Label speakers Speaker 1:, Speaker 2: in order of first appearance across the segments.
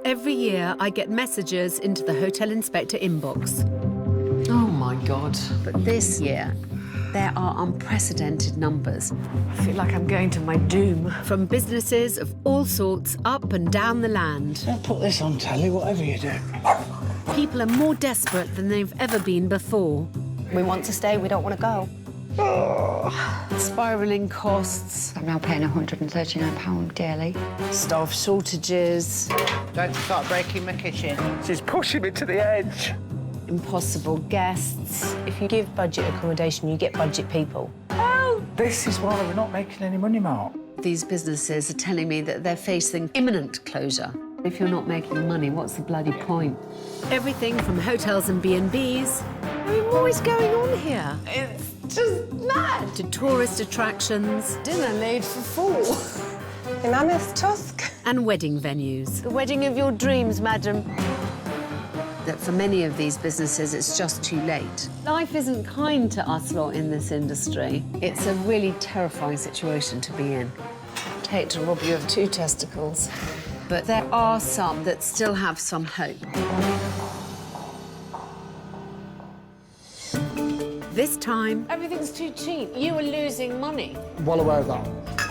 Speaker 1: Every year, I get messages into the hotel inspector inbox.
Speaker 2: Oh, my God.
Speaker 1: But this year, there are unprecedented numbers.
Speaker 2: I feel like I'm going to my doom.
Speaker 1: From businesses of all sorts up and down the land.
Speaker 3: Don't put this on telly, whatever you do.
Speaker 1: People are more desperate than they've ever been before.
Speaker 4: We want to stay, we don't want to go.
Speaker 1: Spiralling costs.
Speaker 4: I'm now paying £139 daily.
Speaker 1: Staff shortages.
Speaker 3: Don't start breaking my kitchen. She's pushing me to the edge.
Speaker 1: Impossible guests.
Speaker 4: If you give budget accommodation, you get budget people.
Speaker 3: This is why we're not making any money, Mark.
Speaker 1: These businesses are telling me that they're facing imminent closure. If you're not making money, what's the bloody point? Everything from hotels and B&Bs. I mean, what is going on here?
Speaker 2: It's just mad.
Speaker 1: To tourist attractions.
Speaker 2: Dinner laid for 4.
Speaker 4: In Mammoth Tusk.
Speaker 1: And wedding venues.
Speaker 2: The wedding of your dreams, madam.
Speaker 1: That for many of these businesses, it's just too late. Life isn't kind to us lot in this industry. It's a really terrifying situation to be in.
Speaker 2: I'd hate to rob you of 2 testicles.
Speaker 1: But there are some that still have some hope. This time,
Speaker 2: Everything's too cheap. You are losing money.
Speaker 5: Well aware of that.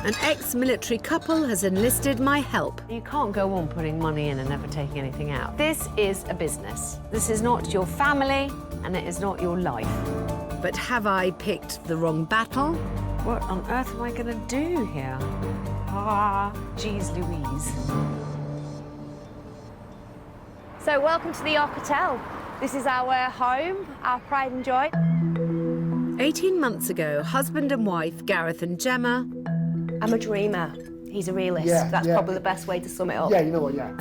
Speaker 1: an ex-military couple has enlisted my help.
Speaker 2: You can't go on putting money in and never taking anything out. This is a business. This is not your family, and it is not your life.
Speaker 1: But have I picked the wrong battle?
Speaker 2: What on earth am I going to do here? Geez Louise.
Speaker 6: So welcome to the York Hotel. This is our home, our pride and joy.
Speaker 1: 18 months ago, husband and wife, Gareth and Gemma,
Speaker 6: I'm a dreamer. He's a realist.
Speaker 5: Yeah,
Speaker 6: That's
Speaker 5: yeah.
Speaker 6: probably the best way to sum it up.
Speaker 5: Yeah, you know what, yeah.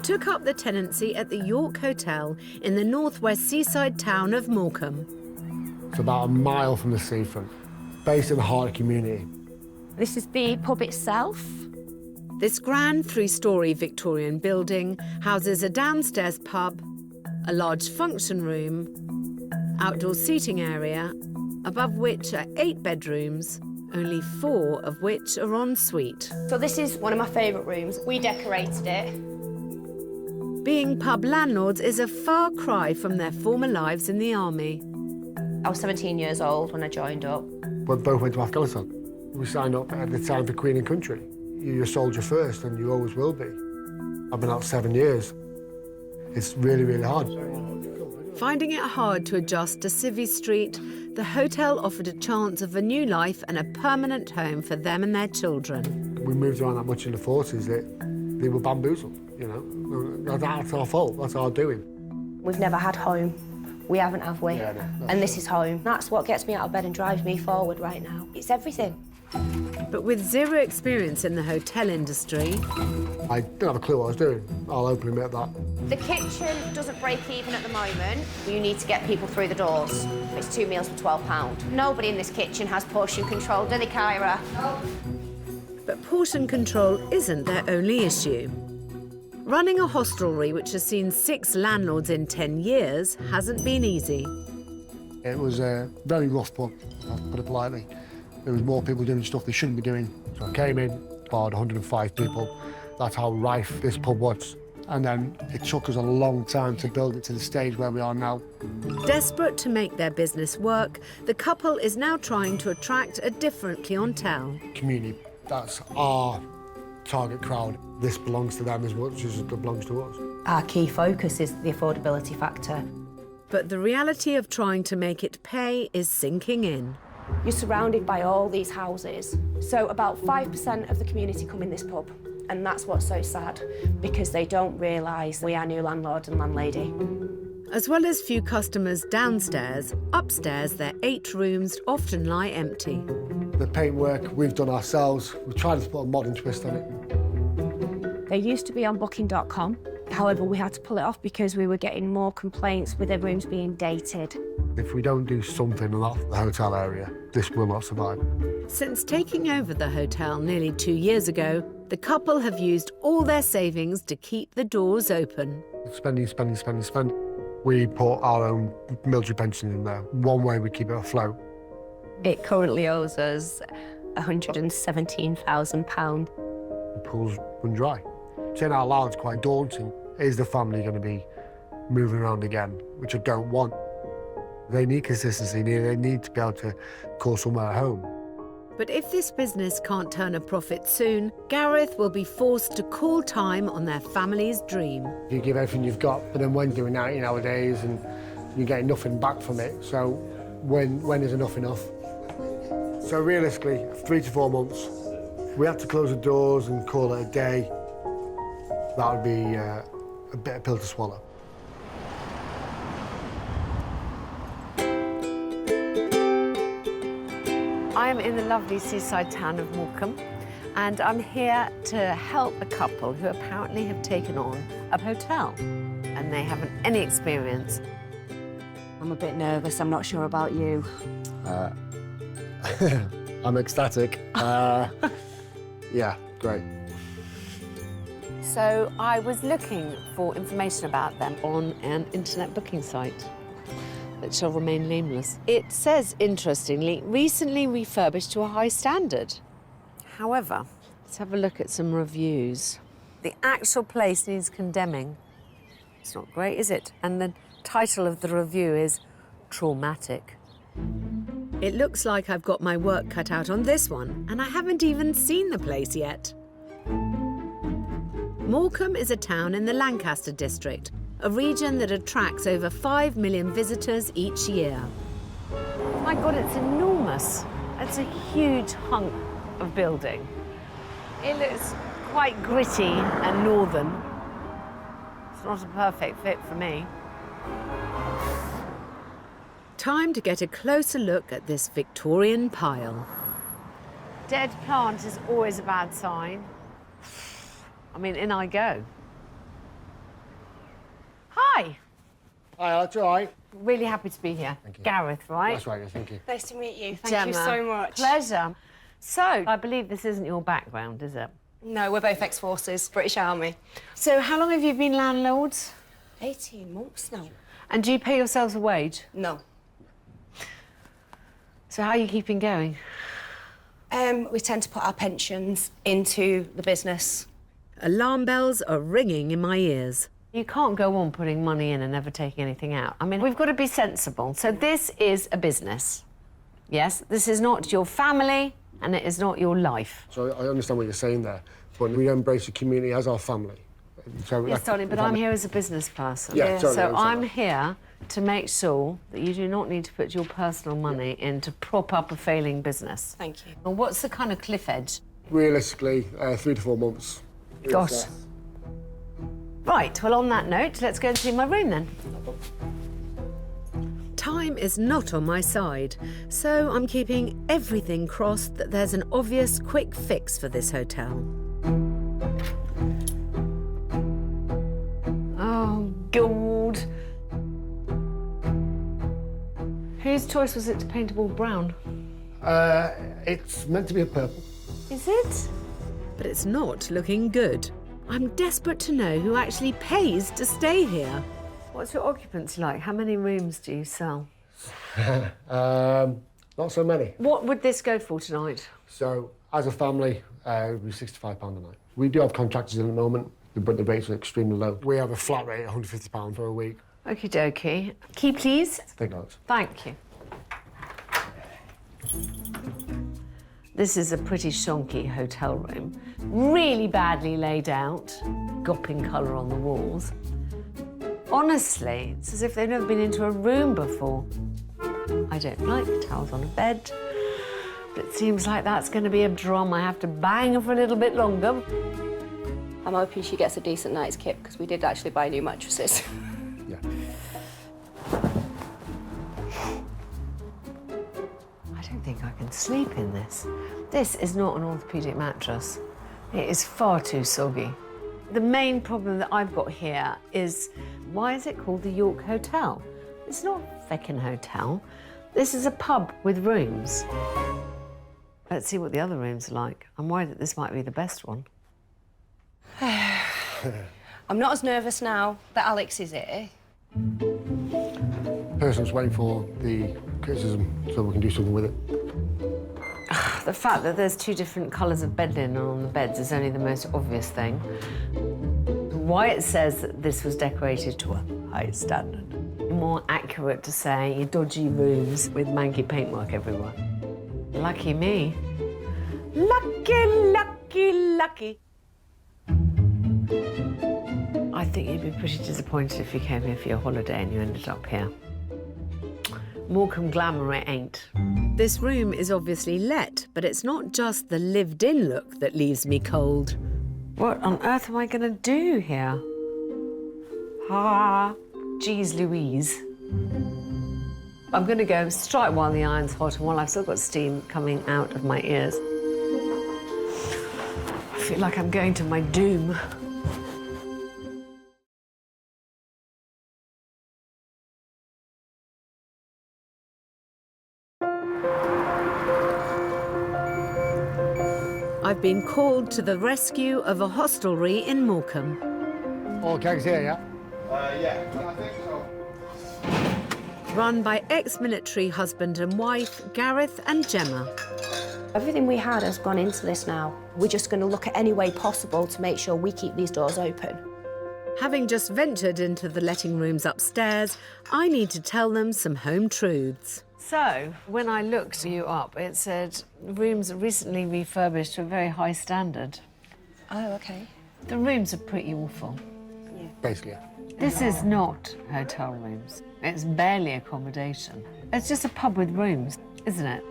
Speaker 1: took up the tenancy at the York Hotel in the northwest seaside town of Morecambe.
Speaker 5: It's about a mile from the seafront, based in the heart of the community.
Speaker 6: This is the pub itself.
Speaker 1: This grand 3-storey Victorian building houses a downstairs pub, a large function room, outdoor seating area, above which are 8 bedrooms, only 4 of which are en suite.
Speaker 6: So this is one of my favourite rooms. We decorated it.
Speaker 1: Being pub landlords is a far cry from their former lives in the army.
Speaker 6: I was 17 years old when I joined up.
Speaker 5: We both went to Afghanistan. We signed up at the time for Queen and Country. You're a soldier first, and you always will be. I've been out 7 years. It's really, really hard.
Speaker 1: Finding it hard to adjust to Civvy Street, the hotel offered a chance of a new life and a permanent home for them and their children.
Speaker 5: We moved around that much in the 40s that they were bamboozled, you know. That's our fault, that's our doing.
Speaker 6: We've never had home. We haven't, have we?
Speaker 5: Yeah, no,
Speaker 6: and this is home. That's what gets me out of bed and drives me forward right now. It's everything.
Speaker 1: But with zero experience in the hotel industry,
Speaker 5: I didn't have a clue what I was doing. I'll openly admit that.
Speaker 6: The kitchen doesn't break even at the moment. You need to get people through the doors. It's 2 meals for £12. Nobody in this kitchen has portion control, do they, Kyra?
Speaker 1: but portion control isn't their only issue. Running a hostelry which has seen 6 landlords in 10 years hasn't been easy.
Speaker 5: It was a very rough pub, I'll put it politely. There was more people doing stuff they shouldn't be doing. So I came in, barred 105 people. That's how rife this pub was. And then it took us a long time to build it to the stage where we are now.
Speaker 1: Desperate to make their business work, the couple is now trying to attract a different clientele.
Speaker 5: Community, that's our target crowd. This belongs to them as much as it belongs to us.
Speaker 6: Our key focus is the affordability factor.
Speaker 1: But the reality of trying to make it pay is sinking in.
Speaker 6: You're surrounded by all these houses. So about 5% of the community come in this pub. And that's what's so sad, because they don't realise we are new landlord and landlady.
Speaker 1: As well as few customers downstairs, upstairs their 8 rooms often lie empty.
Speaker 5: The paintwork we've done ourselves. We've tried to put a modern twist on it.
Speaker 6: They used to be on booking.com. However, we had to pull it off because we were getting more complaints with their rooms being dated.
Speaker 5: If we don't do something in the hotel area, this will not survive. Since
Speaker 1: taking over the hotel nearly 2 years ago, the couple have used all their savings to keep the doors open.
Speaker 5: Spending. We put our own military pension in there. One way we keep it afloat.
Speaker 6: It currently owes us £117,000.
Speaker 5: The pool's run dry. Saying out loud is quite daunting. Is the family going to be moving around again, which I don't want? They need consistency, they need to be able to call somewhere home.
Speaker 1: But if this business can't turn a profit soon, Gareth will be forced to call time on their family's dream.
Speaker 5: You give everything you've got, but then when doing 90-hour days and you're getting nothing back from it, so when is enough enough? So realistically, 3 to 4 months, we have to close the doors and call it a day. That would be a bitter pill to swallow.
Speaker 2: I am in the lovely seaside town of Morecambe, and I'm here to help a couple who apparently have taken on a hotel, and they haven't any experience.
Speaker 6: I'm a bit nervous, I'm not sure about you.
Speaker 5: I'm ecstatic. Yeah, great.
Speaker 2: So I was looking for information about them on an internet booking site that shall remain nameless. It says, interestingly, recently refurbished to a high standard. However, let's have a look at some reviews. The actual place needs condemning. It's not great, is it? And the title of the review is Traumatic.
Speaker 1: It looks like I've got my work cut out on this one, and I haven't even seen the place yet. Morecambe is a town in the Lancaster district, a region that attracts over 5 million visitors each year.
Speaker 2: Oh my God, it's enormous. It's a huge hunk of building. It looks quite gritty and northern. It's not a perfect fit for me.
Speaker 1: Time to get a closer look at this Victorian pile.
Speaker 2: Dead plant is always a bad sign. I mean, in I go. Hi.
Speaker 5: Hi, that's all right.
Speaker 2: Really happy to be here.
Speaker 5: Thank you.
Speaker 2: Gareth, right?
Speaker 5: That's right, thank you.
Speaker 6: Nice to meet you. Thank
Speaker 2: Gemma.
Speaker 6: you so much.
Speaker 2: Pleasure. So, I believe this isn't your background, is it?
Speaker 6: No, we're both ex-forces, British Army.
Speaker 2: So, how long have you been landlords?
Speaker 6: 18 months now.
Speaker 2: And do you pay yourselves a wage?
Speaker 6: No.
Speaker 2: So, how are you keeping going?
Speaker 6: We tend to put our pensions into the business.
Speaker 1: Alarm bells are ringing in my ears.
Speaker 2: You can't go on putting money in and never taking anything out. I mean, we've got to be sensible. So this is a business. Yes, this is not your family and it is not your life.
Speaker 5: So I understand what you're saying there, but we embrace the community as our family. So
Speaker 2: Yes, darling, but I'm here as a business person.
Speaker 5: Yeah, totally,
Speaker 2: so
Speaker 5: I
Speaker 2: I'm
Speaker 5: understand
Speaker 2: here to make sure that you do not need to put your personal money in to prop up a failing business.
Speaker 6: Thank you.
Speaker 2: And what's the kind of cliff edge?
Speaker 5: Realistically, 3 to 4 months.
Speaker 2: Gosh. Right, well, on that note, let's go and see my room then.
Speaker 1: Time is not on my side, so I'm keeping everything crossed that there's an obvious quick fix for this hotel.
Speaker 2: Oh, God. Whose choice was it to paint it all brown?
Speaker 5: It's meant to be a purple.
Speaker 2: Is it?
Speaker 1: But it's not looking good. I'm desperate to know who actually pays to stay here.
Speaker 2: What's your occupancy like? How many rooms do you sell?
Speaker 5: Not so many.
Speaker 2: What would this go for tonight?
Speaker 5: So, as a family, it would be £65 a night. We do have contractors in at the moment, but the rates are extremely low. We have a flat rate, £150 for a week.
Speaker 2: Okie dokie. Key, please.
Speaker 5: Take notes.
Speaker 2: Thank you. This is a pretty shonky hotel room. Really badly laid out, gopping colour on the walls. Honestly, it's as if they've never been into a room before. I don't like towels on a bed, but it seems like that's going to be a drum I have to bang for a little bit longer.
Speaker 6: I'm hoping she gets a decent night's kip, because we did actually buy new mattresses.
Speaker 5: Yeah.
Speaker 2: I don't think I can sleep in this. This is not an orthopaedic mattress. It is far too soggy. The main problem that I've got here is, why is it called the York Hotel? It's not a feckin' hotel. This is a pub with rooms. Let's see what the other rooms are like. I'm worried that this might be the best one.
Speaker 6: I'm not as nervous now that Alex is here.
Speaker 5: Person's waiting for the criticism so we can do something with it.
Speaker 2: The fact that there's 2 different colours of bed linen on the beds is only the most obvious thing. why it says that this was decorated to a high standard. More accurate to say dodgy rooms with manky paintwork everywhere. Lucky me. Lucky, lucky, lucky. I think you'd be pretty disappointed if you came here for your holiday and you ended up here. Morecambe glamour it ain't.
Speaker 1: This room is obviously let, but it's not just the lived-in look that leaves me cold.
Speaker 2: What on earth am I going to do here? Ah, geez Louise. I'm going to go strike while the iron's hot and while I've still got steam coming out of my ears. I feel like I'm going to my doom.
Speaker 1: I've been called to the rescue of a hostelry in Morecambe.
Speaker 5: All kegs here, yeah?
Speaker 7: Yeah, I think so.
Speaker 1: Run by ex-military husband and wife, Gareth and Gemma.
Speaker 6: Everything we had has gone into this now. We're just going to look at any way possible to make sure we keep these doors open.
Speaker 1: Having just ventured into the letting rooms upstairs, I need to tell them some home truths.
Speaker 2: So, when I looked you up, it said rooms recently refurbished to a very high standard.
Speaker 6: Oh, OK.
Speaker 2: The rooms are pretty awful.
Speaker 5: Basically, yeah.
Speaker 2: This is not hotel rooms. It's barely accommodation. It's just a pub with rooms, isn't it?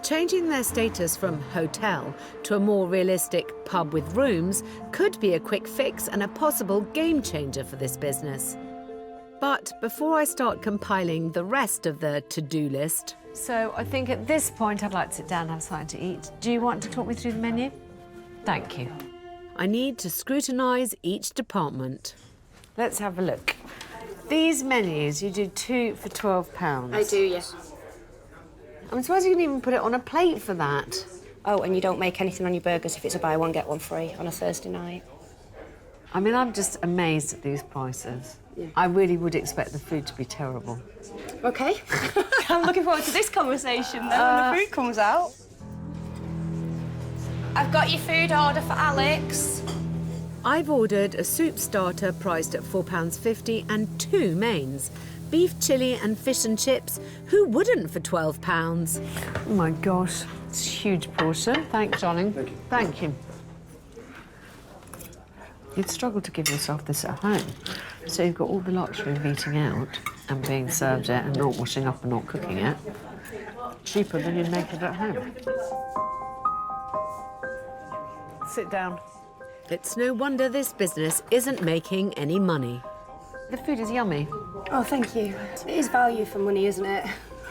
Speaker 1: Changing their status from hotel to a more realistic pub with rooms could be a quick fix and a possible game changer for this business. But before I start compiling the rest of the to-do list...
Speaker 2: So I think at this point I'd like to sit down and have something to eat. Do you want to talk me through the menu? Thank you.
Speaker 1: I need to scrutinise each department.
Speaker 2: Let's have a look. These menus, you do 2 for £12.
Speaker 6: I do, yes.
Speaker 2: I'm surprised you can even put it on a plate for that.
Speaker 6: Oh, and you don't make anything on your burgers if it's a buy one, get one free on a Thursday night.
Speaker 2: I mean, I'm just amazed at these prices. Yeah. I really would expect the food to be terrible.
Speaker 6: OK. I'm looking forward to this conversation then when the food comes out. I've got your food order for Alex.
Speaker 1: I've ordered a soup starter priced at £4.50 and 2 mains. Beef chilli and fish and chips. Who wouldn't for £12?
Speaker 2: Oh my gosh, it's a huge portion. Thanks, darling. Thank you. Thank you. You'd struggle to give yourself this at home. So you've got all the luxury of eating out and being served it and not washing up and not cooking it. Cheaper than you'd make it at home. Sit down.
Speaker 1: It's no wonder this business isn't making any money.
Speaker 2: The food is yummy.
Speaker 6: Oh, thank you. It is value for money, isn't it?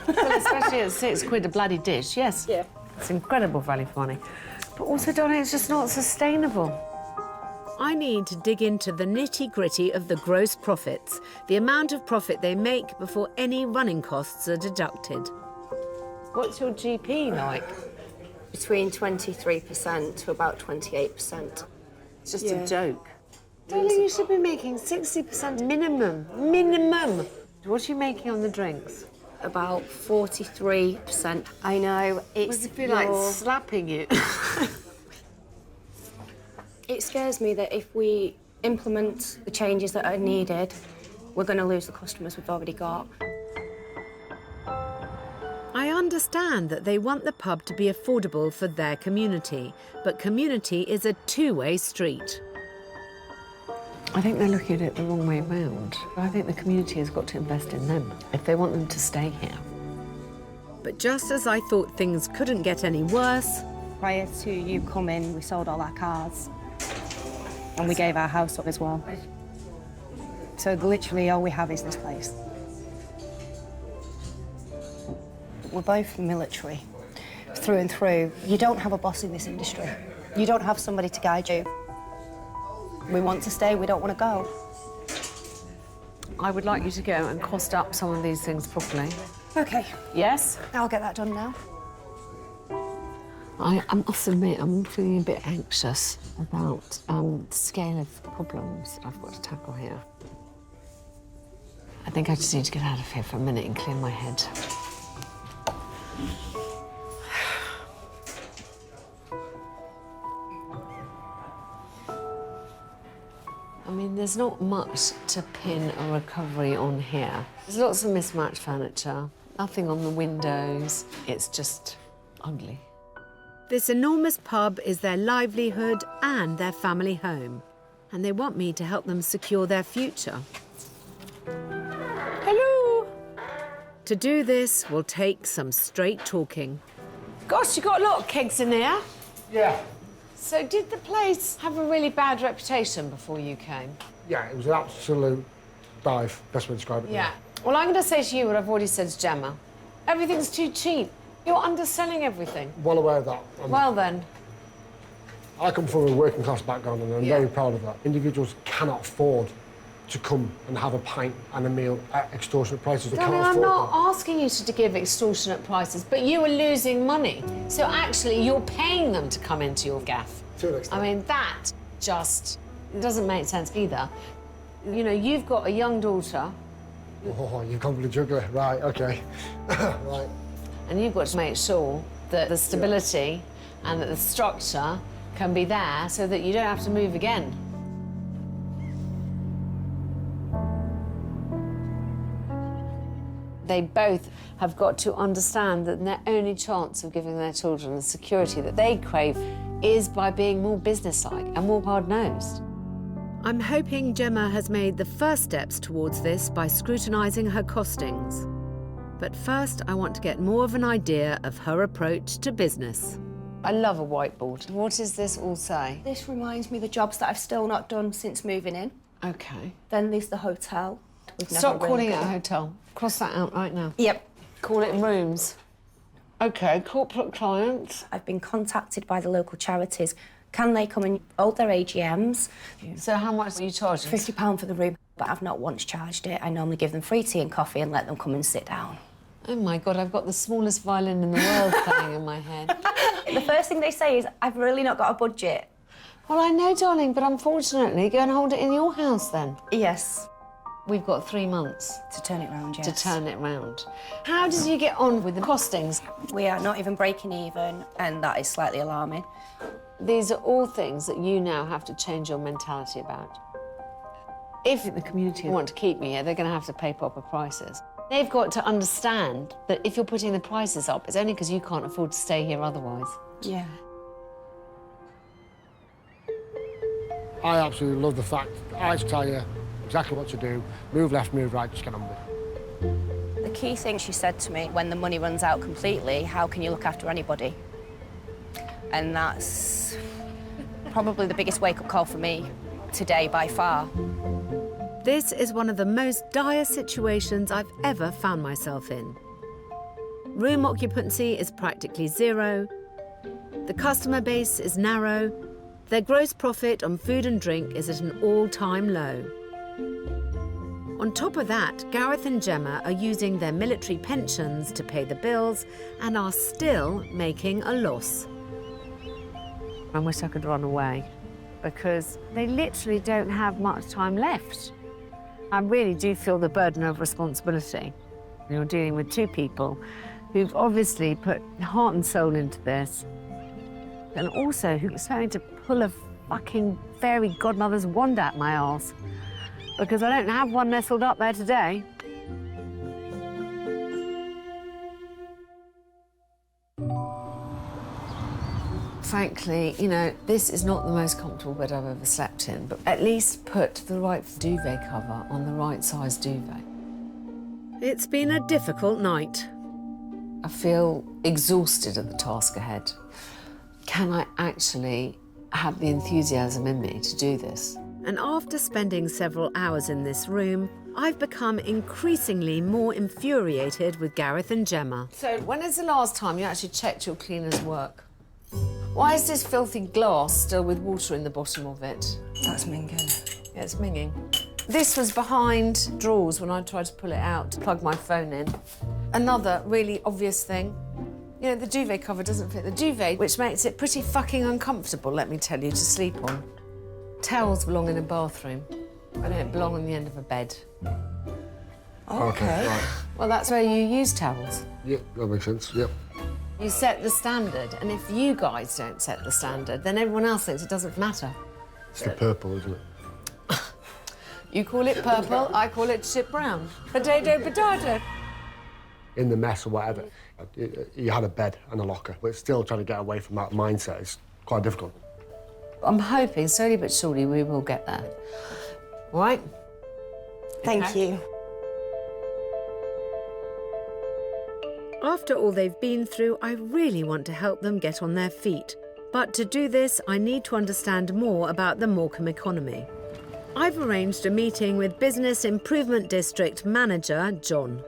Speaker 2: Well, especially at £6 a bloody dish, yes.
Speaker 6: Yeah.
Speaker 2: It's incredible value for money. But also, darling, it's just not sustainable.
Speaker 1: I need to dig into the nitty-gritty of the gross profits, the amount of profit they make before any running costs are deducted.
Speaker 2: What's your GP like?
Speaker 6: Between 23% to about 28%.
Speaker 2: It's just a joke. Darling, you should be making 60% minimum. Minimum. What are you making on the drinks?
Speaker 6: About 43%. I know, it's...
Speaker 2: Does it feel like slapping you?
Speaker 6: It scares me that if we implement the changes that are needed, we're going to lose the customers we've already got.
Speaker 1: I understand that they want the pub to be affordable for their community, but community is a two-way street.
Speaker 2: I think they're looking at it the wrong way round. I think the community has got to invest in them if they want them to stay here.
Speaker 1: But just as I thought things couldn't get any worse...
Speaker 4: Prior to you coming, we sold all our cars. And we gave our house up as well. So literally all we have is this place. We're both military, through and through. You don't have a boss in this industry. You don't have somebody to guide you. We want to stay, we don't want to go.
Speaker 2: I would like you to go and cost up some of these things properly.
Speaker 6: OK,
Speaker 2: Yes?
Speaker 6: I'll get that done now.
Speaker 2: I must admit, I'm feeling a bit anxious about the scale of problems that I've got to tackle here. I think I just need to get out of here for a minute and clear my head. I mean, there's not much to pin a recovery on here. There's lots of mismatched furniture, nothing on the windows. It's just ugly.
Speaker 1: This enormous pub is their livelihood and their family home, and they want me to help them secure their future.
Speaker 2: Hello.
Speaker 1: To do this will take some straight talking.
Speaker 2: Gosh, you got a lot of kegs in here.
Speaker 5: Yeah.
Speaker 2: So did the place have a really bad reputation before you came?
Speaker 5: Yeah, it was an absolute dive, best way to describe it.
Speaker 2: Yeah. Well, I'm going to say to you what I've already said to Gemma. Everything's too cheap. You're underselling everything.
Speaker 5: Well aware of that.
Speaker 2: Well then.
Speaker 5: I come from a working class background and I'm very proud of that. Individuals cannot afford to come and have a pint and a meal at extortionate prices. They
Speaker 2: Darling,
Speaker 5: can't
Speaker 2: I'm
Speaker 5: afford
Speaker 2: not
Speaker 5: them.
Speaker 2: asking you to give extortionate prices, but you are losing money. So actually, you're paying them to come into your gaff.
Speaker 5: To an extent.
Speaker 2: I mean, that just doesn't make sense either. You know, you've got a young daughter.
Speaker 5: Oh, you've gone for the juggler. Right, OK. Right.
Speaker 2: And you've got to make sure that the stability and that the structure can be there so that you don't have to move again. They both have got to understand that their only chance of giving their children the security that they crave is by being more businesslike and more hard-nosed.
Speaker 1: I'm hoping Gemma has made the first steps towards this by scrutinising her costings. But first, I want to get more of an idea of her approach to business.
Speaker 2: I love a whiteboard. What does this all say?
Speaker 4: This reminds me of the jobs that I've still not done since moving in.
Speaker 2: OK.
Speaker 4: Then there's the hotel. We've never
Speaker 2: Stop
Speaker 4: really
Speaker 2: calling it a
Speaker 4: gone.
Speaker 2: hotel. Cross that out right now.
Speaker 4: Yep.
Speaker 2: Call it rooms. OK, corporate clients.
Speaker 4: I've been contacted by the local charities. Can they come and hold their AGMs?
Speaker 2: So how much are you charging?
Speaker 4: £50 for the room, but I've not once charged it. I normally give them free tea and coffee and let them come and sit down.
Speaker 2: Oh, my God, I've got the smallest violin in the world playing in my head.
Speaker 4: The first thing they say is, I've really not got a budget.
Speaker 2: Well, I know, darling, but unfortunately, go and hold it in your house then.
Speaker 4: Yes.
Speaker 2: We've got 3 months
Speaker 4: To turn it round, yes.
Speaker 2: to turn it round. How did you get on with the costings?
Speaker 4: We are not even breaking even, and that is slightly alarming.
Speaker 2: These are all things that you now have to change your mentality about. If the community want to keep me here, they're going to have to pay proper prices. They've got to understand that if you're putting the prices up, it's only because you can't afford to stay here otherwise.
Speaker 4: Yeah.
Speaker 5: I absolutely love the fact that I tell you exactly what to do. Move left, move right, just get on with it.
Speaker 4: The key thing she said to me, when the money runs out completely, how can you look after anybody? And that's probably the biggest wake-up call for me today by far.
Speaker 1: This is one of the most dire situations I've ever found myself in. Room occupancy is practically zero. The customer base is narrow. Their gross profit on food and drink is at an all-time low. On top of that, Gareth and Gemma are using their military pensions to pay the bills and are still making a loss.
Speaker 2: I wish I could run away because they literally don't have much time left. I really do feel the burden of responsibility. You're dealing with two people who've obviously put heart and soul into this, and also who's trying to pull a fucking fairy godmother's wand out my arse, because I don't have one nestled up there today. Frankly, you know, this is not the most comfortable bed I've ever slept in, but at least put the right duvet cover on the right size duvet.
Speaker 1: It's been a difficult night.
Speaker 2: I feel exhausted at the task ahead. Can I actually have the enthusiasm in me to do this?
Speaker 1: And after spending several hours in this room, I've become increasingly more infuriated with Gareth and Gemma.
Speaker 2: So, when is the last time you actually checked your cleaner's work? Why is this filthy glass still with water in the bottom of it?
Speaker 4: That's minging.
Speaker 2: Yeah, it's minging. This was behind drawers when I tried to pull it out to plug my phone in. Another really obvious thing. You know, the duvet cover doesn't fit the duvet, which makes it pretty fucking uncomfortable, let me tell you, to sleep on. Towels belong in a bathroom. They don't belong on the end of a bed.
Speaker 4: Okay.
Speaker 5: Right.
Speaker 2: Well, that's where you use towels.
Speaker 5: Yep, that makes sense, yep.
Speaker 2: You set the standard, and if you guys don't set the standard, then everyone else thinks it doesn't matter.
Speaker 5: It's the purple, isn't it?
Speaker 2: You call it purple, I call it shit brown. Potato.
Speaker 5: In the mess or whatever, you had a bed and a locker, but still trying to get away from that mindset is quite difficult.
Speaker 2: I'm hoping, slowly but surely, we will get there. All right?
Speaker 4: Thank you.
Speaker 1: After all they've been through, I really want to help them get on their feet. But to do this, I need to understand more about the Morecambe economy. I've arranged a meeting with Business Improvement District Manager John.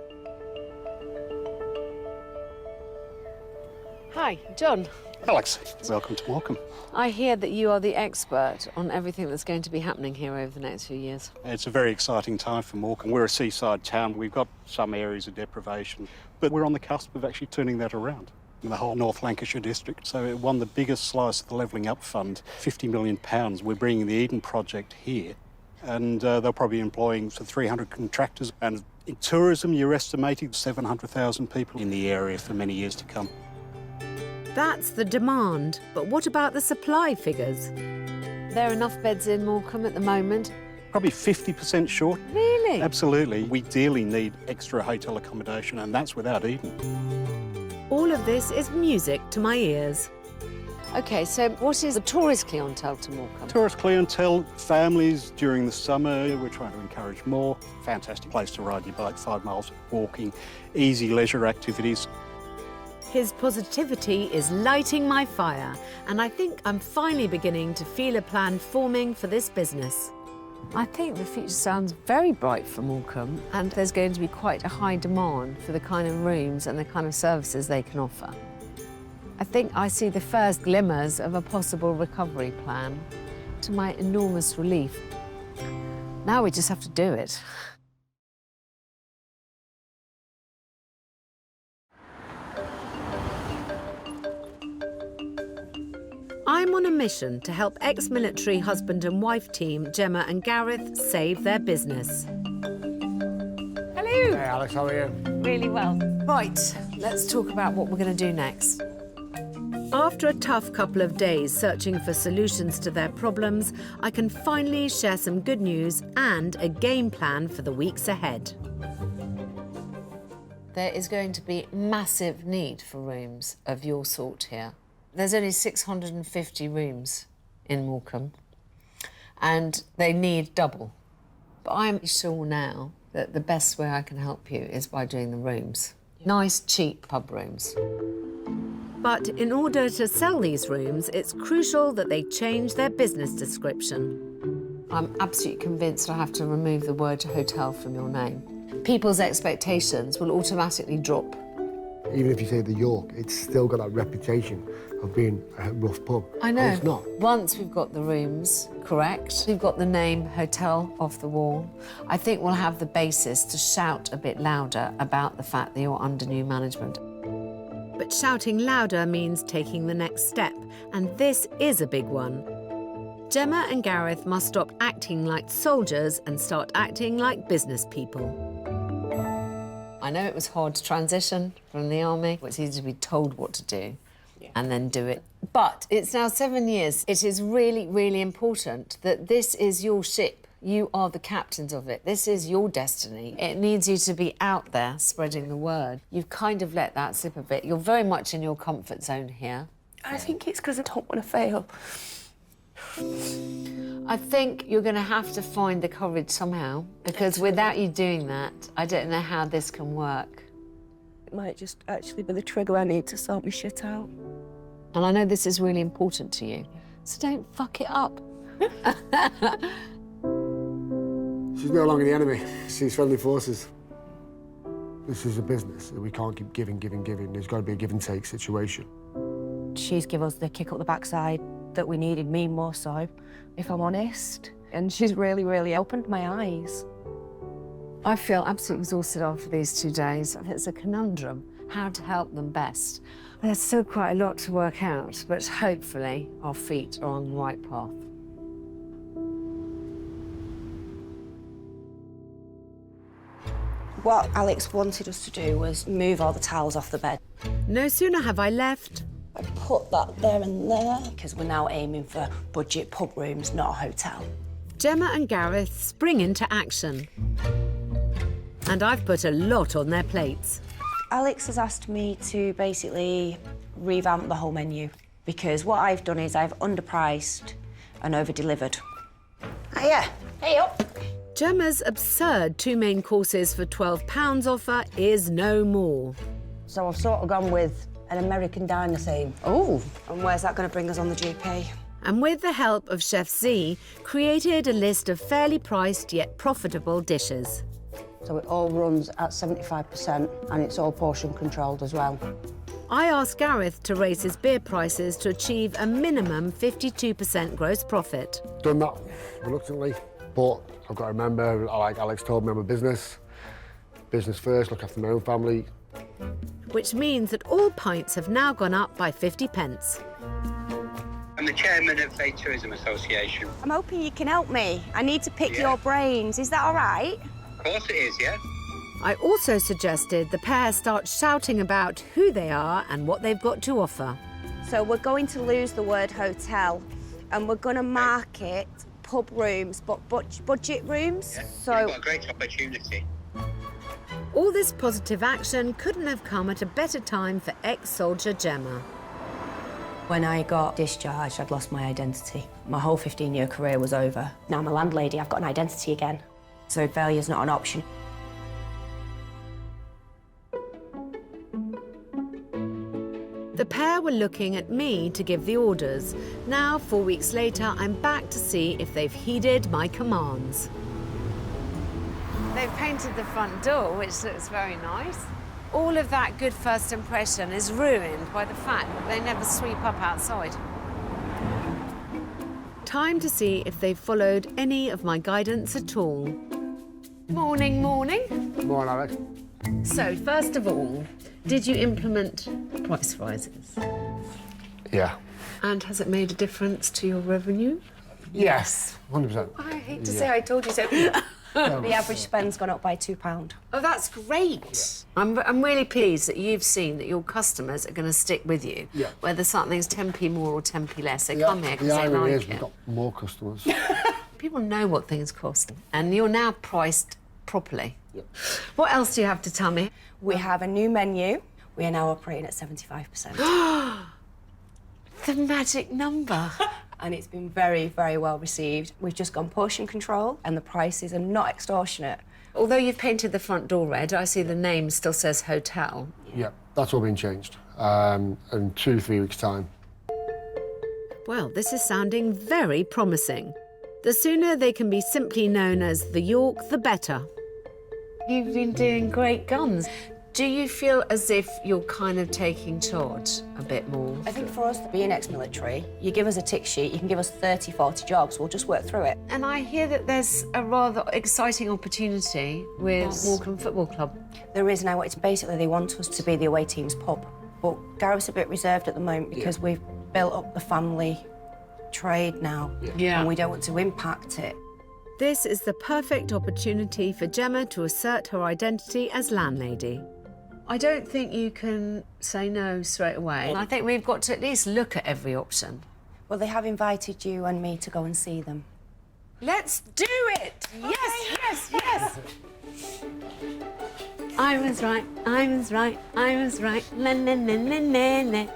Speaker 2: Hi, John.
Speaker 8: Alex, welcome to Morecambe.
Speaker 2: I hear that you are the expert on everything that's going to be happening here over the next few years.
Speaker 8: It's a very exciting time for Morecambe. We're a seaside town. We've got some areas of deprivation, but we're on the cusp of actually turning that around in the whole North Lancashire district. So it won the biggest slice of the Levelling Up Fund, £50 million. We're bringing the Eden project here, and they'll probably be employing 300 contractors. And in tourism, you're estimating 700,000 people in the area for many years to come.
Speaker 1: That's the demand, but what about the supply figures?
Speaker 2: There are enough beds in Morecambe at the moment.
Speaker 8: Probably 50% short.
Speaker 2: Really?
Speaker 8: Absolutely. We dearly need extra hotel accommodation, and that's without Eden.
Speaker 1: All of this is music to my ears.
Speaker 2: OK, so what is the tourist clientele to Morecambe?
Speaker 8: Tourist clientele, families during the summer, we're trying to encourage more. Fantastic place to ride your bike, 5 miles walking, easy leisure activities.
Speaker 1: His positivity is lighting my fire, and I think I'm finally beginning to feel a plan forming for this business.
Speaker 2: I think the future sounds very bright for Morecambe, and there's going to be quite a high demand for the kind of rooms and the kind of services they can offer. I think I see the first glimmers of a possible recovery plan, to my enormous relief. Now we just have to do it.
Speaker 1: I'm on a mission to help ex-military husband and wife team Gemma and Gareth save their business.
Speaker 2: Hello.
Speaker 5: Hey, Alex, how are you?
Speaker 2: Really well. Right, let's talk about what we're going to do next.
Speaker 1: After a tough couple of days searching for solutions to their problems, I can finally share some good news and a game plan for the weeks ahead.
Speaker 2: There is going to be massive need for rooms of your sort here. There's only 650 rooms in Morecambe, and they need double. But I'm sure now that the best way I can help you is by doing the rooms. Nice, cheap pub rooms.
Speaker 1: But in order to sell these rooms, it's crucial that they change their business description.
Speaker 2: I'm absolutely convinced I have to remove the word hotel from your name. People's expectations will automatically drop.
Speaker 5: Even if you say the York, it's still got that reputation of being a rough pub.
Speaker 2: I know.
Speaker 5: And it's not.
Speaker 2: Once we've got the rooms correct, we've got the name hotel off the wall, I think we'll have the basis to shout a bit louder about the fact that you're under new management.
Speaker 1: But shouting louder means taking the next step, and this is a big one. Gemma and Gareth must stop acting like soldiers and start acting like business people.
Speaker 2: I know it was hard to transition from the army. It's easy to be told what to do and then do it. But it's now 7 years. It is really, really important that this is your ship. You are the captains of it. This is your destiny. It needs you to be out there spreading the word. You've kind of let that slip a bit. You're very much in your comfort zone here.
Speaker 6: I think it's because I don't want to fail.
Speaker 2: I think you're going to have to find the courage somehow, because without you doing that, I don't know how this can work.
Speaker 6: It might just actually be the trigger I need to sort my shit out.
Speaker 2: And I know this is really important to you, so don't fuck it up.
Speaker 5: She's no longer the enemy. She's friendly forces. This is a business. We can't keep giving. There's got to be a give and take situation.
Speaker 6: She's given us the kick up the backside that we needed, me more so, if I'm honest. And she's really, really opened my eyes.
Speaker 2: I feel absolutely exhausted after these 2 days. It's a conundrum, how to help them best. There's still quite a lot to work out, but hopefully our feet are on the right path.
Speaker 4: What Alex wanted us to do was move all the towels off the bed.
Speaker 1: No sooner have I left,
Speaker 4: I put that there and there, because we're now aiming for budget pub rooms, not a hotel.
Speaker 1: Gemma and Gareth spring into action. And I've put a lot on their plates.
Speaker 6: Alex has asked me to basically revamp the whole menu because what I've done is I've underpriced and over-delivered.
Speaker 4: Hiya. Hey up.
Speaker 1: Gemma's absurd 2 main courses for £12 offer is no more.
Speaker 9: So I've sort of gone with an American diner theme.
Speaker 6: Oh, and where's that going to bring us on the GP?
Speaker 1: And with the help of Chef Z, created a list of fairly priced yet profitable dishes.
Speaker 9: So it all runs at 75% and it's all portion controlled as well.
Speaker 1: I asked Gareth to raise his beer prices to achieve a minimum 52% gross profit.
Speaker 5: Done that reluctantly, but I've got to remember, like Alex told me, I'm a business. Business first, look after my own family.
Speaker 1: Which means that all pints have now gone up by 50p.
Speaker 10: I'm the chairman of the Tourism Association.
Speaker 6: I'm hoping you can help me. I need to pick your brains. Is that all right?
Speaker 10: Of course it is, yeah.
Speaker 1: I also suggested the pair start shouting about who they are and what they've got to offer.
Speaker 6: So we're going to lose the word hotel and we're going to market pub rooms, but budget rooms.
Speaker 10: Yeah.
Speaker 6: So
Speaker 10: You've got a great opportunity.
Speaker 1: All this positive action couldn't have come at a better time for ex-soldier Gemma.
Speaker 6: when I got discharged, I'd lost my identity. My whole 15-year career was over. Now I'm a landlady, I've got an identity again. So failure's not an option.
Speaker 1: The pair were looking at me to give the orders. Now, 4 weeks later, I'm back to see if they've heeded my commands. They've painted the front door, which looks very nice. All of that good first impression is ruined by the fact that they never sweep up outside. Time to see if they've followed any of my guidance at all. Morning, morning.
Speaker 5: Morning, Alex.
Speaker 1: So, first of all, did you implement price rises?
Speaker 5: Yeah.
Speaker 1: And has it made a difference to your revenue?
Speaker 5: Yes, 100%.
Speaker 6: I hate to say I told you so. The average spend's gone up by £2.
Speaker 1: Oh, that's great. I'm really pleased that you've seen that your customers are going to stick with you.
Speaker 5: Yeah.
Speaker 1: Whether something's 10p more or 10p less, they come here because
Speaker 5: the
Speaker 1: they
Speaker 5: irony
Speaker 1: like
Speaker 5: is
Speaker 1: it.
Speaker 5: we've got more customers.
Speaker 1: People know what things cost, and you're now priced properly.
Speaker 5: Yep.
Speaker 1: What else do you have to tell me?
Speaker 6: We have a new menu. We are now operating at 75%.
Speaker 1: The magic number.
Speaker 6: And it's been very, very well received. We've just gone portion control and the prices are not extortionate.
Speaker 1: Although you've painted the front door red, I see the name still says hotel.
Speaker 5: Yeah, that's all been changed. In 2-3 weeks' time.
Speaker 1: Well, this is sounding very promising. The sooner they can be simply known as the York, the better. You've been doing great guns. Do you feel as if you're kind of taking charge a bit more?
Speaker 6: I think for us, being ex-military, you give us a tick sheet, you can give us 30, 40 jobs, we'll just work through it.
Speaker 1: And I hear that there's a rather exciting opportunity with Morecambe Football Club.
Speaker 6: There is now, it's basically they want us to be the away team's pub. But Gareth's a bit reserved at the moment because we've built up the family trade now.
Speaker 1: Yeah.
Speaker 6: And we don't want to impact it.
Speaker 1: This is the perfect opportunity for Gemma to assert her identity as landlady. I don't think you can say no straight away. I think we've got to at least look at every option.
Speaker 6: Well, they have invited you and me to go and see them.
Speaker 1: Let's do it! Yes, yes, yes! I was right, I was right, I was right, la la la la la la.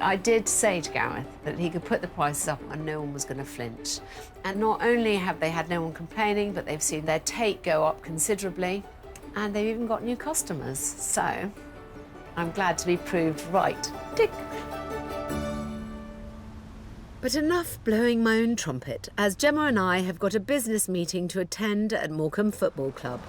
Speaker 1: I did say to Gareth that he could put the prices up and no one was going to flinch. And not only have they had no one complaining, but they've seen their take go up considerably. And they've even got new customers. So I'm glad to be proved right. Tick. But enough blowing my own trumpet, as Gemma and I have got a business meeting to attend at Morecambe Football Club.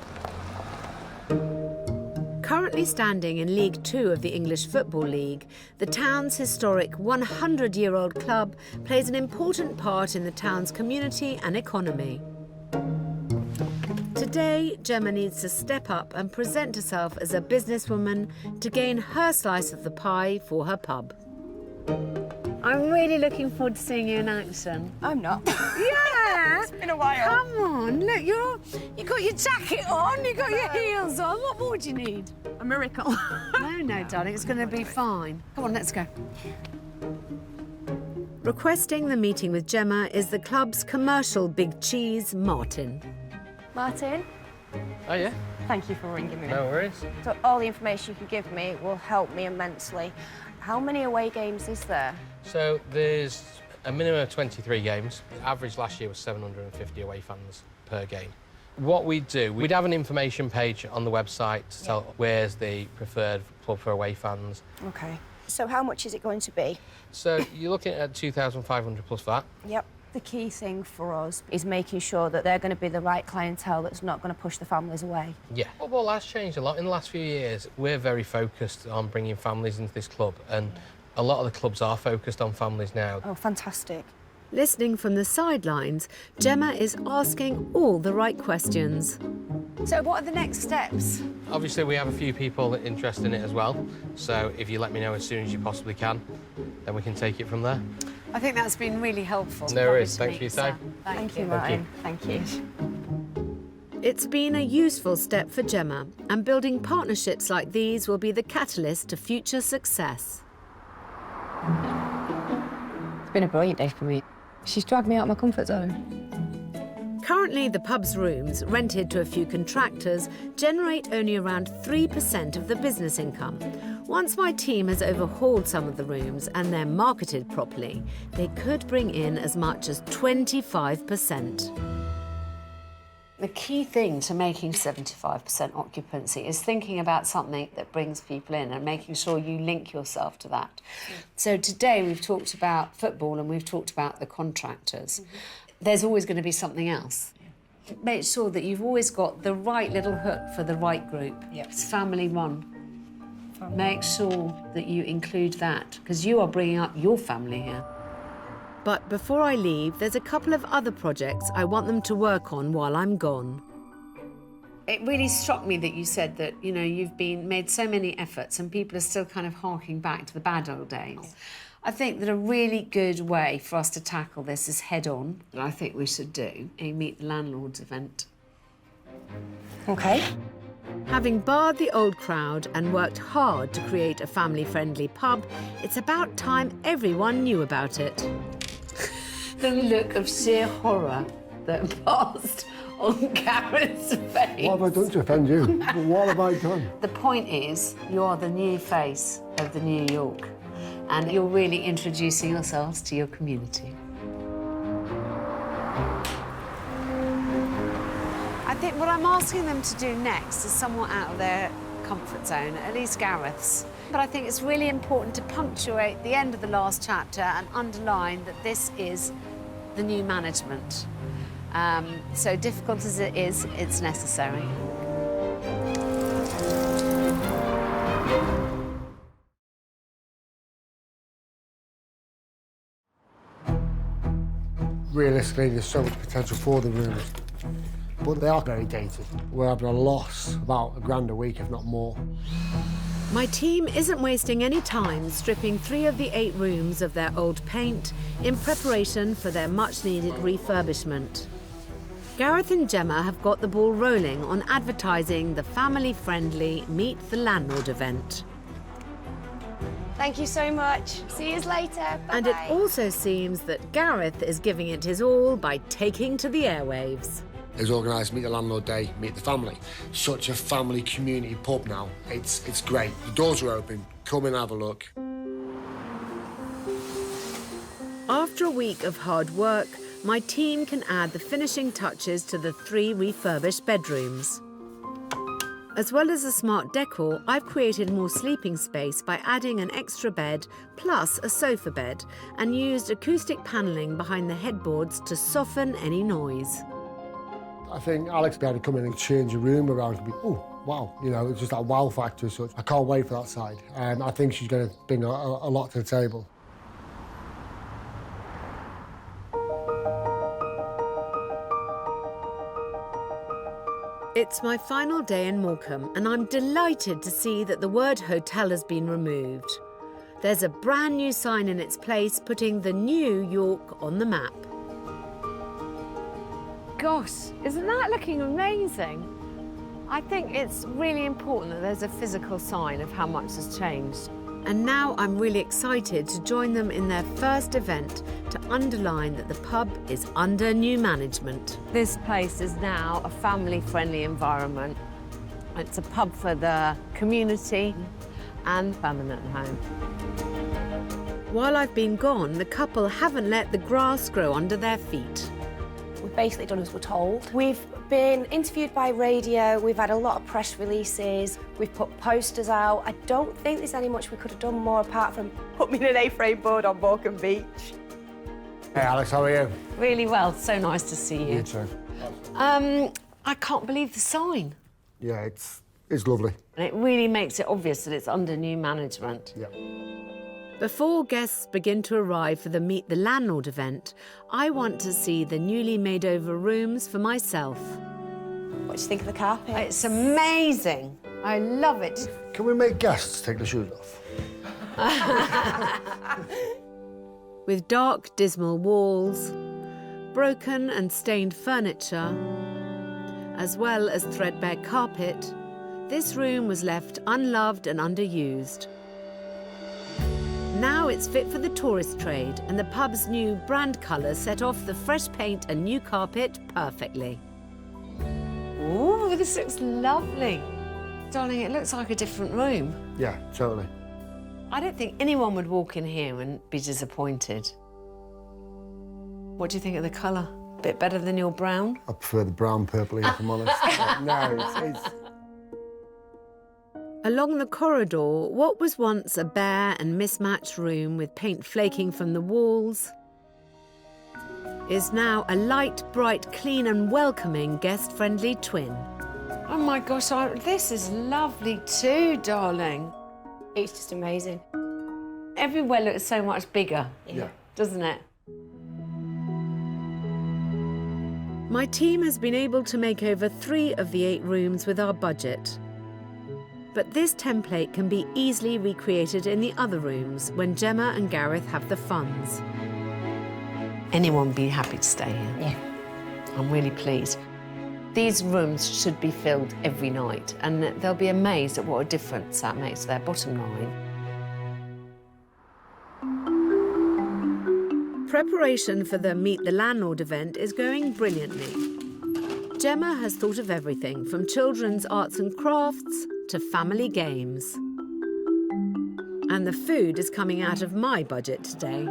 Speaker 1: Currently standing in League 2 of the English Football League, the town's historic 100-year-old club plays an important part in the town's community and economy. Today, Gemma needs to step up and present herself as a businesswoman to gain her slice of the pie for her pub. I'm really looking forward to seeing you in action.
Speaker 6: I'm not.
Speaker 1: Yeah!
Speaker 6: It's been a while.
Speaker 1: Come on, look, you got your jacket on, you got your heels on. What more do you need?
Speaker 6: A miracle.
Speaker 1: No, darling, it's going to be fine. Come on, let's go. Requesting the meeting with Gemma is the club's commercial big cheese, Martin.
Speaker 6: Martin,
Speaker 11: Oh, yeah?
Speaker 6: thank you for ringing me.
Speaker 11: No worries.
Speaker 6: So all the information you can give me will help me immensely. How many away games is there?
Speaker 11: So there's a minimum of 23 games. The average last year was 750 away fans per game. What we'd do, we'd have an information page on the website to tell where's the preferred club for away fans.
Speaker 6: OK. So how much is it going to be?
Speaker 11: So you're looking at 2,500 plus VAT.
Speaker 6: Yep. The key thing for us is making sure that they're going to be the right clientele that's not going to push the families away.
Speaker 11: Yeah. Football has changed a lot in the last few years. We're very focused on bringing families into this club, and a lot of the clubs are focused on families now.
Speaker 6: Oh, fantastic.
Speaker 1: Listening from the sidelines, Gemma is asking all the right questions.
Speaker 2: So what are the next steps?
Speaker 11: Obviously, we have a few people interested in it as well, so if you let me know as soon as you possibly can, then we can take it from there.
Speaker 2: I think that's been really helpful.
Speaker 11: No worries. Thanks for your time.
Speaker 6: Thank you, Martin. Thank you.
Speaker 1: It's been a useful step for Gemma, and building partnerships like these will be the catalyst to future success.
Speaker 4: It's been a brilliant day for me. She's dragged me out of my comfort zone.
Speaker 1: Currently, the pub's rooms, rented to a few contractors, generate only around 3% of the business income. Once my team has overhauled some of the rooms and they're marketed properly, they could bring in as much as 25%.
Speaker 2: The key thing to making 75% occupancy is thinking about something that brings people in and making sure you link yourself to that. So today we've talked about football and we've talked about the contractors. There's always going to be something else. Make sure that you've always got the right little hook for the right group.
Speaker 4: Yep.
Speaker 2: It's family run. Make sure that you include that, because you are bringing up your family here.
Speaker 1: But before I leave, there's a couple of other projects I want them to work on while I'm gone.
Speaker 2: It really struck me that you said that, you know, you've made so many efforts and people are still kind of harking back to the bad old days. I think that a really good way for us to tackle this is head on. And I think we should do a Meet the Landlords event.
Speaker 4: OK.
Speaker 1: Having barred the old crowd and worked hard to create a family-friendly pub, it's about time everyone knew about it.
Speaker 2: The look of sheer horror that passed on Gareth's face.
Speaker 5: What have I done to offend you? What have I done?
Speaker 2: The point is, you are the new face of the New York, and you're really introducing yourselves to your community. I think what I'm asking them to do next is somewhat out of their comfort zone, at least Gareth's. But I think it's really important to punctuate the end of the last chapter and underline that this is the new management. So difficult as it is, it's necessary.
Speaker 5: Realistically, there's so much potential for the rooms, but they are very dated. We're having a loss about £1,000 a week, if not more.
Speaker 1: My team isn't wasting any time stripping 3 of the 8 rooms of their old paint in preparation for their much-needed refurbishment. Gareth and Gemma have got the ball rolling on advertising the family-friendly Meet the Landlord event.
Speaker 6: Thank you so much. See you later. Bye-bye.
Speaker 1: And it also seems that Gareth is giving it his all by taking to the airwaves.
Speaker 5: Has organised Meet the Landlord Day, Meet the Family. Such a family community pub now. It's great. The doors are open. Come and have a look.
Speaker 1: After a week of hard work, my team can add the finishing touches to the 3 refurbished bedrooms. As well as the smart decor, I've created more sleeping space by adding an extra bed plus a sofa bed and used acoustic panelling behind the headboards to soften any noise.
Speaker 5: I think Alex will be able to come in and change a room around and be, oh, wow, you know, it's just that wow factor as such. I can't wait for that side. I think she's going to bring a lot to the table.
Speaker 1: It's my final day in Morecambe, and I'm delighted to see that the word hotel has been removed. There's a brand new sign in its place, putting the New York on the map.
Speaker 2: Gosh, isn't that looking amazing? I think it's really important that there's a physical sign of how much has changed.
Speaker 1: And now I'm really excited to join them in their first event to underline that the pub is under new management.
Speaker 2: This place is now a family-friendly environment. It's a pub for the community and permanent home.
Speaker 1: While I've been gone, the couple haven't let the grass grow under their feet.
Speaker 6: We've basically done as we're told. We've been interviewed by radio, we've had a lot of press releases, we've put posters out. I don't think there's any much we could have done more apart from put me in an A-frame board on Morecambe Beach.
Speaker 5: Hey Alex, how are you?
Speaker 2: Really well, so nice to see you.
Speaker 5: You too.
Speaker 2: I can't believe the sign.
Speaker 5: Yeah, it's lovely.
Speaker 2: And it really makes it obvious that it's under new management.
Speaker 5: Yeah.
Speaker 1: Before guests begin to arrive for the Meet the Landlord event, I want to see the newly made over rooms for myself.
Speaker 6: What do you think of the carpet?
Speaker 2: It's amazing. I love it.
Speaker 5: Can we make guests take the shoes off?
Speaker 1: With dark, dismal walls, broken and stained furniture, as well as threadbare carpet, this room was left unloved and underused. Now it's fit for the tourist trade, and the pub's new brand colours set off the fresh paint and new carpet perfectly.
Speaker 2: Ooh, this looks lovely. Darling, it looks like a different room.
Speaker 5: Yeah, totally.
Speaker 2: I don't think anyone would walk in here and be disappointed. What do you think of the colour? A bit better than your brown?
Speaker 5: I prefer the brown purpley, if I'm honest. No, it's...
Speaker 1: Along the corridor, what was once a bare and mismatched room with paint flaking from the walls is now a light, bright, clean and welcoming guest-friendly twin.
Speaker 2: Oh my gosh, this is lovely too, darling.
Speaker 6: It's just amazing.
Speaker 2: Everywhere looks so much bigger, doesn't it?
Speaker 1: My team has been able to make over 3 of the 8 rooms with our budget. But this template can be easily recreated in the other rooms when Gemma and Gareth have the funds.
Speaker 2: Anyone would be happy to stay here.
Speaker 4: Yeah.
Speaker 2: I'm really pleased. These rooms should be filled every night, and they'll be amazed at what a difference that makes to their bottom line.
Speaker 1: Preparation for the Meet the Landlord event is going brilliantly. Gemma has thought of everything from children's arts and crafts to family games. And the food is coming out of my budget today.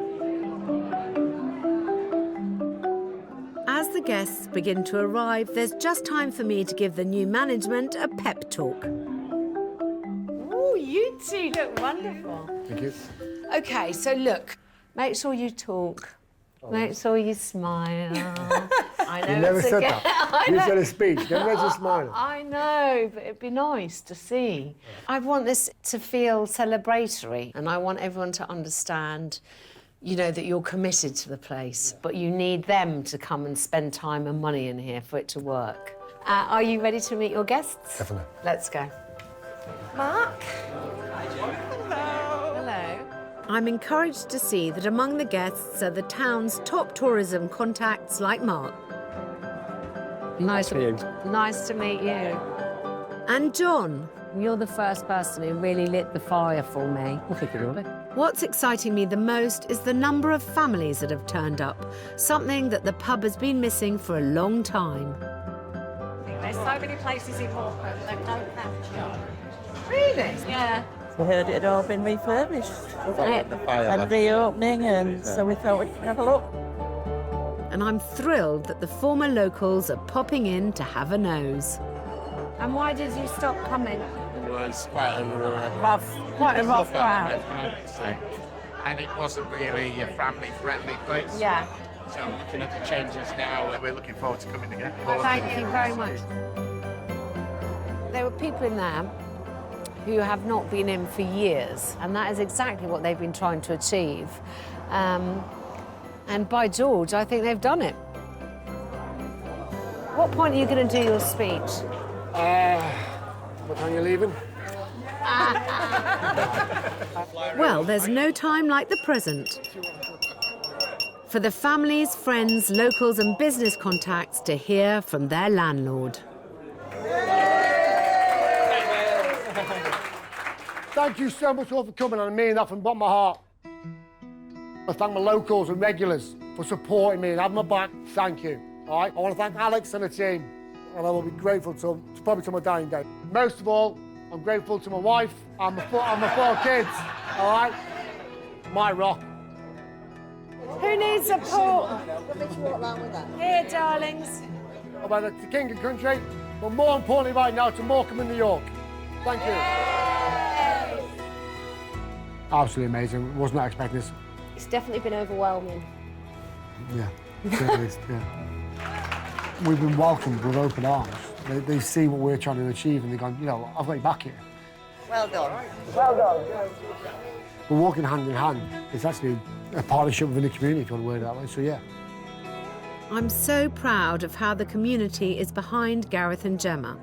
Speaker 1: As the guests begin to arrive, there's just time for me to give the new management a pep talk.
Speaker 2: Oh, you two look wonderful.
Speaker 5: Thank you.
Speaker 2: OK, so look, make sure you talk. Make sure you smile. I know
Speaker 5: You never
Speaker 2: it's
Speaker 5: said
Speaker 2: again.
Speaker 5: that. You said a speech, never made you smile.
Speaker 2: I know, but it'd be nice to see. I want this to feel celebratory, and I want everyone to understand, you know, that you're committed to the place, but you need them to come and spend time and money in here for it to work. Are you ready to meet your guests?
Speaker 5: Definitely.
Speaker 2: Let's go.
Speaker 6: Mark?
Speaker 2: Hello.
Speaker 1: I'm encouraged to see that among the guests are the town's top tourism contacts like Mark.
Speaker 2: Nice to meet you. Nice to meet you.
Speaker 1: And John.
Speaker 2: You're the first person who really lit the fire for me. Well, thank you, really.
Speaker 1: What's exciting me the most is the number of families that have turned up, something that the pub has been missing for a long time.
Speaker 6: There's so many places in Morecambe that don't have children.
Speaker 2: Really?
Speaker 6: Yeah.
Speaker 12: We heard it had all been refurbished. Had a reopening, and so we thought we'd have a look.
Speaker 1: And I'm thrilled that the former locals are popping in to have a nose.
Speaker 6: And why did you stop coming?
Speaker 13: It was quite a
Speaker 12: rough crowd.
Speaker 13: And it wasn't really a family-friendly place.
Speaker 6: Yeah.
Speaker 13: So looking at the changes now, we're looking forward to coming again.
Speaker 2: Thank you very much. There were people in there who have not been in for years, and that is exactly what they've been trying to achieve. And by George, I think they've done it. What point are you going to do your speech?
Speaker 5: What time are you leaving?
Speaker 1: Well, there's no time like the present for the families, friends, locals and business contacts to hear from their landlord.
Speaker 5: Thank you so much all for coming, and I mean that from the bottom of my heart. I thank my locals and regulars for supporting me and having my back. Thank you. All right? I want to thank Alex and the team, and I will be grateful to probably to my dying day. Most of all, I'm grateful to my wife and my 4 kids. All right? My rock.
Speaker 6: Who needs support? Here, darlings.
Speaker 5: About the king and country, but more importantly right now to Morecambe in New York. Thank you.
Speaker 6: Yay.
Speaker 5: Absolutely amazing. Was not expecting this.
Speaker 6: It's definitely been overwhelming.
Speaker 5: Yeah, certainly is, yeah. We've been welcomed with open arms. They see what we're trying to achieve and they've gone, you know, I've got you back here.
Speaker 6: Well done.
Speaker 5: Well done. We're walking hand in hand. It's actually a partnership within the community, if you want to word it that way, so yeah.
Speaker 1: I'm so proud of how the community is behind Gareth and Gemma.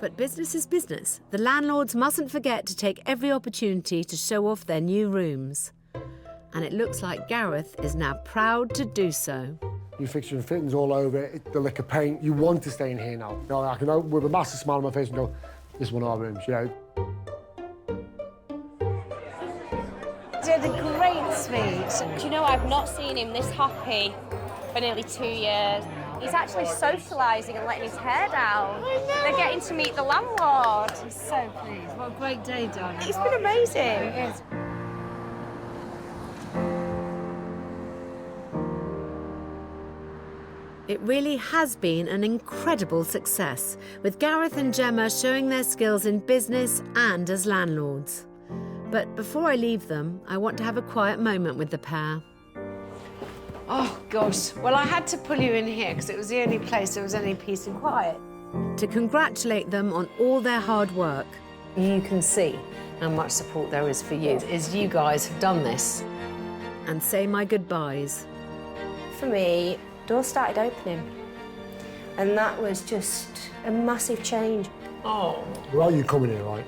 Speaker 1: But business is business. The landlords mustn't forget to take every opportunity to show off their new rooms. And it looks like Gareth is now proud to do so.
Speaker 5: New fixtures and fittings all over it, the liquor paint. You want to stay in here now. You know, I can open with a massive smile on my face and go, this is one of our rooms, you know.
Speaker 6: Did a great speech.
Speaker 14: Do you know, I've not seen him this happy for nearly 2 years. He's actually socialising and letting his hair down. They're getting to meet the landlord.
Speaker 1: I'm so pleased. What a great day, darling.
Speaker 6: It's been amazing.
Speaker 1: It is. It really has been an incredible success, with Gareth and Gemma showing their skills in business and as landlords. But before I leave them, I want to have a quiet moment with the pair.
Speaker 2: Oh, gosh. Well, I had to pull you in here because it was the only place there was any peace and quiet.
Speaker 1: To congratulate them on all their hard work.
Speaker 2: You can see how much support there is for you, as you guys have done this.
Speaker 1: And say my goodbyes.
Speaker 6: For me, doors started opening. And that was just a massive change.
Speaker 2: Oh.
Speaker 5: Without you coming here, right,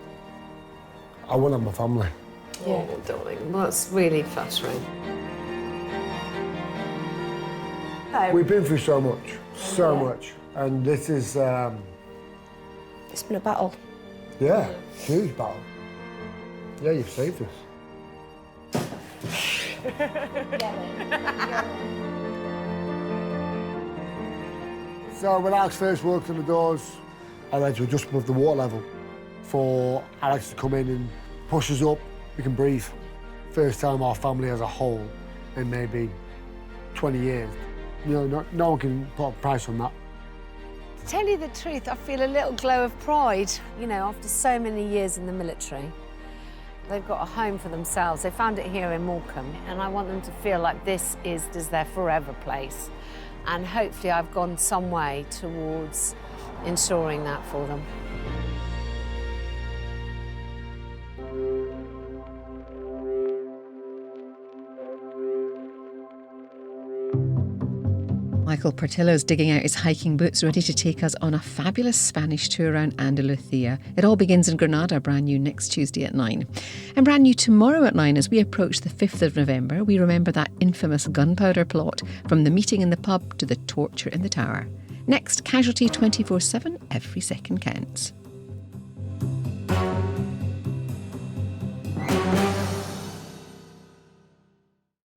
Speaker 5: I want to have my family.
Speaker 2: Yeah, darling. Well, that's really flattering.
Speaker 5: We've been through so much. And this is...
Speaker 6: It's been a battle.
Speaker 5: Yeah, huge battle. Yeah, you've saved us. So when Alex first walked in the doors, our legs were just above the water level. For Alex to come in and push us up, we can breathe. First time our family as a whole in maybe 20 years. You know, no one can put a price on that.
Speaker 2: To tell you the truth, I feel a little glow of pride. You know, after so many years in the military, they've got a home for themselves. They found it here in Morecambe, and I want them to feel like this is their forever place. And hopefully I've gone some way towards ensuring that for them.
Speaker 15: Michael Portillo's digging out his hiking boots, ready to take us on a fabulous Spanish tour around Andalusia. It all begins in Granada, brand new next Tuesday at 9. And brand new tomorrow at 9 as we approach the 5th of November, we remember that infamous gunpowder plot, from the meeting in the pub to the torture in the tower. Next, Casualty 24/7, every second counts.